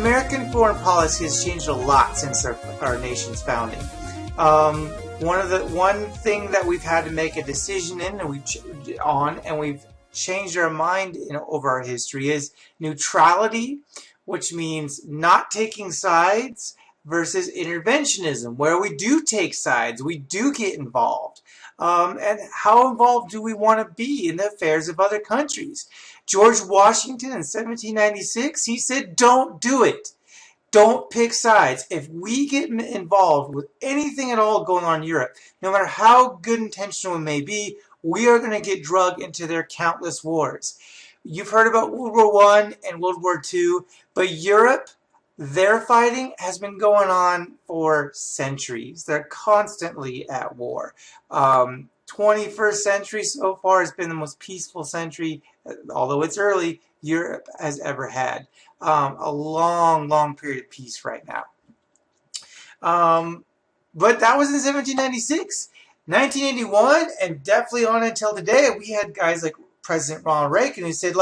American foreign policy has changed a lot since our nation's founding. One thing that we've had to make a decision in, and we've changed our mind over our history, is neutrality, which means not taking sides, versus interventionism, where we do take sides, we do get involved. And how involved do we want to be in the affairs of other countries? George Washington in 1796, he said, don't do it. Don't pick sides. If we get involved with anything at all going on in Europe, no matter how good intentional it may be, we are going to get dragged into their countless wars. You've heard about World War I and World War II, but Europe, their fighting has been going on for centuries. They're constantly at war. 21st century so far has been the most peaceful century, although it's early, Europe has ever had. A long, long period of peace right now. But that was in 1796. 1981, and definitely on until today, we had guys like President Ronald Reagan who said,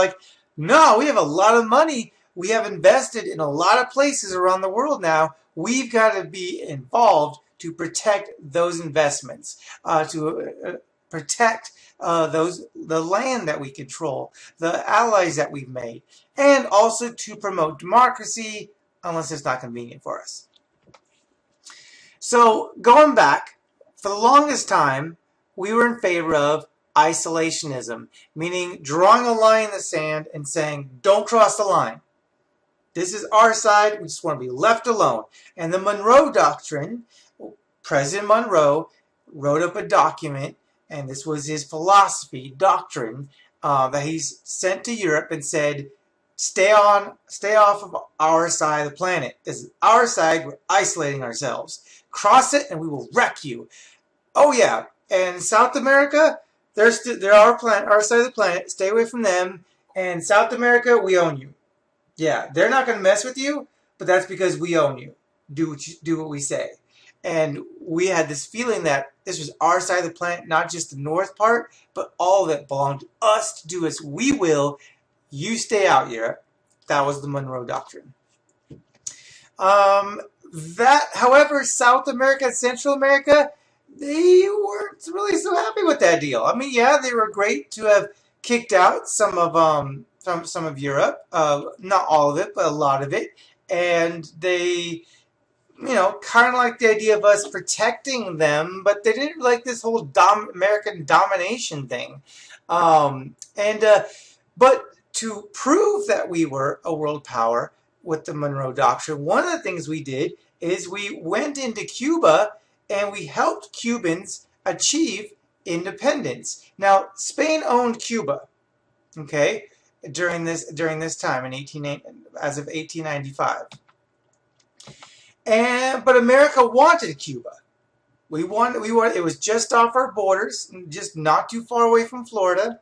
no, we have a lot of money. We have invested in a lot of places around the world now. We've got to be involved to protect those investments, to protect the land that we control, the allies that we've made, and also to promote democracy, unless it's not convenient for us. So going back, for the longest time, we were in favor of isolationism, meaning drawing a line in the sand and saying, don't cross the line. This is our side. We just want to be left alone. And the Monroe Doctrine, President Monroe wrote up a document, and this was his philosophy, doctrine, that he sent to Europe and said, stay off of our side of the planet. This is our side. We're isolating ourselves. Cross it and we will wreck you. Oh yeah, and South America, they're our side of the planet. Stay away from them. And South America, we own you. Yeah, they're not going to mess with you, but that's because we own you. Do what we say. And we had this feeling that this was our side of the planet, not just the north part, but all of it belonged to us to do as we will. You stay out, Europe. That was the Monroe Doctrine. However, South America and Central America, they weren't really so happy with that deal. I mean, yeah, they were great to have kicked out some of Europe, not all of it, but a lot of it, and they, kind of like the idea of us protecting them, but they didn't like this whole American domination thing. But to prove that we were a world power with the Monroe Doctrine, one of the things we did is we went into Cuba and we helped Cubans achieve independence. Now, Spain owned Cuba, okay, during this time as of 1895. But America wanted Cuba. We wanted. It was just off our borders, just not too far away from Florida.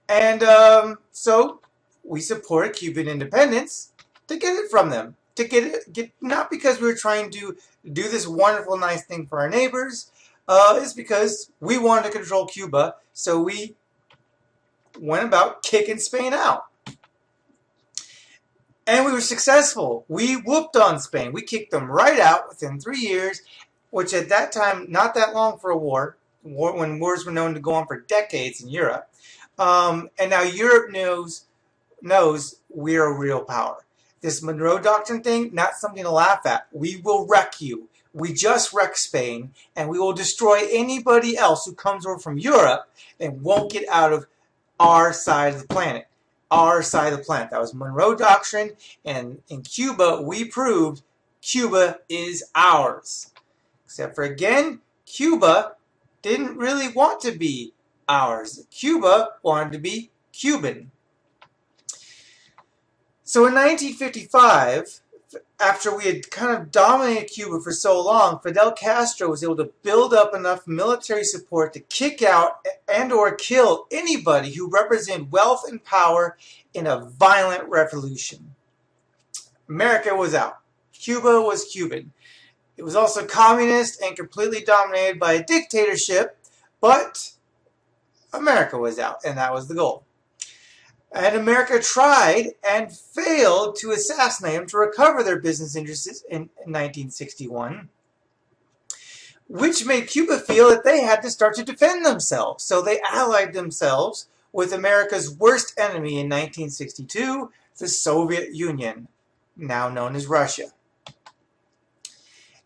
And so we supported Cuban independence to get it from them. To get not because we were trying to do this wonderful, nice thing for our neighbors. It's because we wanted to control Cuba, so we went about kicking Spain out. And we were successful. We whooped on Spain. We kicked them right out within 3 years, which at that time, not that long for a war when wars were known to go on for decades in Europe. And now Europe knows we're a real power. This Monroe Doctrine thing, not something to laugh at. We will wreck you. We just wrecked Spain, and we will destroy anybody else who comes over from Europe and won't get out of our side of the planet. Our side of the planet. That was Monroe Doctrine, and in Cuba, we proved Cuba is ours. Except for, again, Cuba didn't really want to be ours. Cuba wanted to be Cuban. So in 1955, after we had kind of dominated Cuba for so long, Fidel Castro was able to build up enough military support to kick out and or kill anybody who represented wealth and power in a violent revolution. America was out. Cuba was Cuban. It was also communist and completely dominated by a dictatorship, but America was out, and that was the goal. And America tried and failed to assassinate them to recover their business interests in 1961, which made Cuba feel that they had to start to defend themselves. So they allied themselves with America's worst enemy in 1962, the Soviet Union, now known as Russia.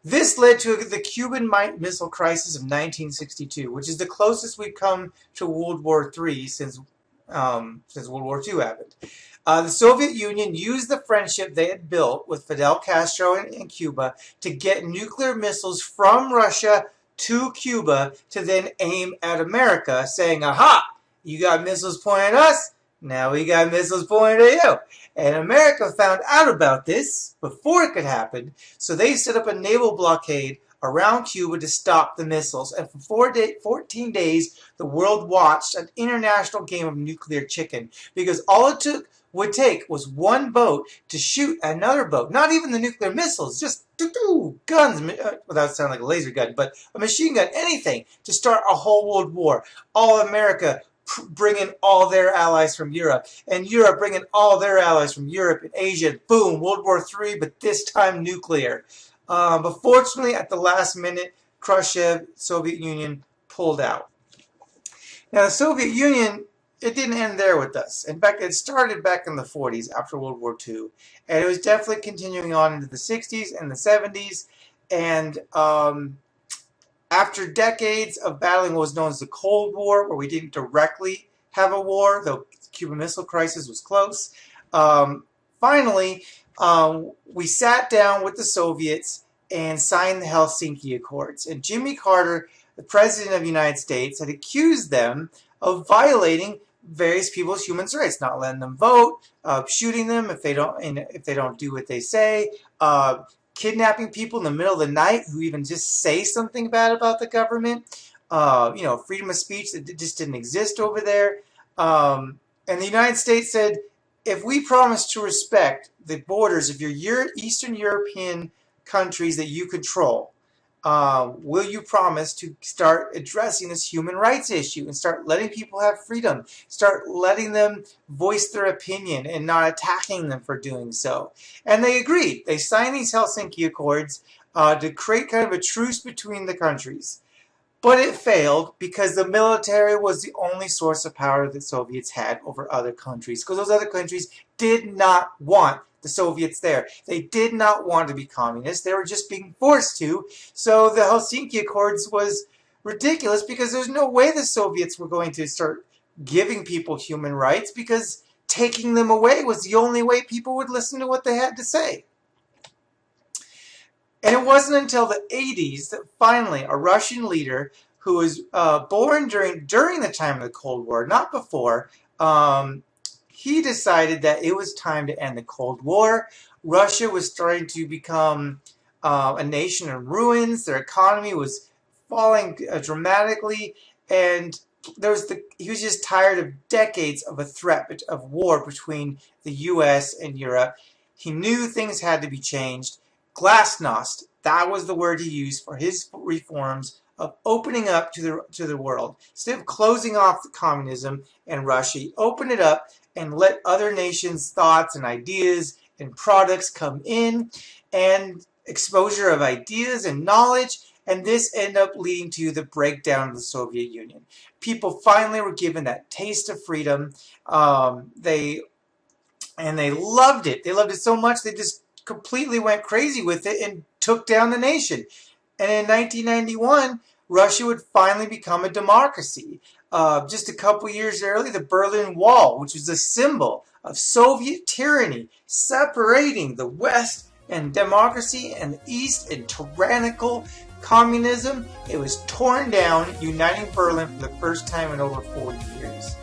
This led to the Cuban Missile Crisis of 1962, which is the closest we've come to World War III since World War II happened. The Soviet Union used the friendship they had built with Fidel Castro in Cuba to get nuclear missiles from Russia to Cuba to then aim at America, saying, aha, you got missiles pointing at us, now we got missiles pointed at you. And America found out about this before it could happen, so they set up a naval blockade around Cuba to stop the missiles. And for 14 days, the world watched an international game of nuclear chicken, because all it would take was one boat to shoot another boat. Not even the nuclear missiles, just guns, without sounding like a laser gun, but a machine gun, anything to start a whole world war. All America bringing all their allies from Europe, and Europe bringing all their allies from Europe and Asia. Boom, World War III, but this time nuclear. But fortunately, at the last minute, Khrushchev, Soviet Union, pulled out. Now, the Soviet Union, it didn't end there with us. In fact, it started back in the 40s after World War II. And it was definitely continuing on into the 60s and the 70s. And after decades of battling what was known as the Cold War, where we didn't directly have a war, though the Cuban Missile Crisis was close, finally, we sat down with the Soviets and signed the Helsinki Accords. And Jimmy Carter, the President of the United States, had accused them of violating various people's human rights, not letting them vote, shooting them if they don't do what they say, kidnapping people in the middle of the night who even just say something bad about the government, freedom of speech that just didn't exist over there. And the United States said, if we promise to respect the borders of your Eastern European countries that you control, will you promise to start addressing this human rights issue and start letting people have freedom, start letting them voice their opinion and not attacking them for doing so? And they agreed. They signed these Helsinki Accords to create kind of a truce between the countries. But it failed because the military was the only source of power that Soviets had over other countries, because those other countries did not want the Soviets there. They did not want to be communist. They were just being forced to. So the Helsinki Accords was ridiculous, because there's no way the Soviets were going to start giving people human rights, because taking them away was the only way people would listen to what they had to say. And it wasn't until the 80s that finally a Russian leader who was born during the time of the Cold War, not before, he decided that it was time to end the Cold War. Russia was starting to become a nation in ruins. Their economy was falling dramatically, and he was just tired of decades of a threat of war between the U.S. and Europe. He knew things had to be changed. Glasnost, that was the word he used for his reforms of opening up to the world. Instead of closing off the communism and Russia, he opened it up and let other nations' thoughts and ideas and products come in, and exposure of ideas and knowledge, and this ended up leading to the breakdown of the Soviet Union. People finally were given that taste of freedom. They loved it. They loved it so much they just completely went crazy with it and took down the nation. And in 1991, Russia would finally become a democracy. Just a couple years early, the Berlin Wall, which was a symbol of Soviet tyranny, separating the West and democracy and the East in tyrannical communism, it was torn down, uniting Berlin for the first time in over 40 years.